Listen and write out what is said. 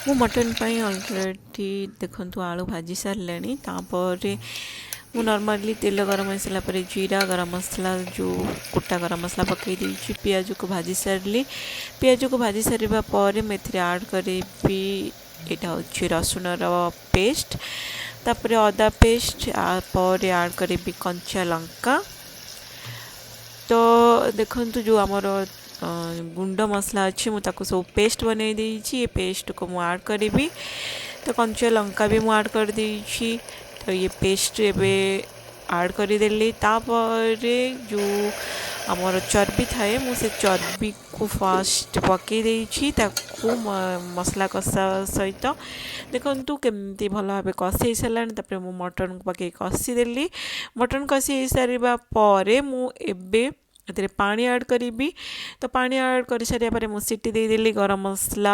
मु मटन पाई ऑलरेडी देखंतु आलू भाजी सारे तापर मु नॉर्मली तेल गरम हो सारा पर जीरा गरम मसला जो कुटा गरम मसला पकई देछि पियाज को भाजी सारी पियाज को भाजी सारा पर मैं आड करी यहाँ हूँ रसुण पेस्ट तापर अदा पेस्ट पर आड करी कंचा लंका तो देखंतु जो आमर गुंड मसला अच्छी मुझे सब पेस्ट बनई देछि ये पेस्ट को मु ऐड करी तो कंचा लंका भी मु ऐड कर देछि तो ये पेस्ट एबे ऐड करदेली तापर जो आमर चर्बी थाए मुझे चर्बी को फास्ट पकई देछि ताकू मसला कषा सहित देखंतु केमती भल भाव कषि सारा तापर मु मटन को पकई कषिदेली मटन कषि सारा पर मु एबे पानी ऐड करी तो पानी ऐड कर सारे मुझे सीटी देदेली गरम मसला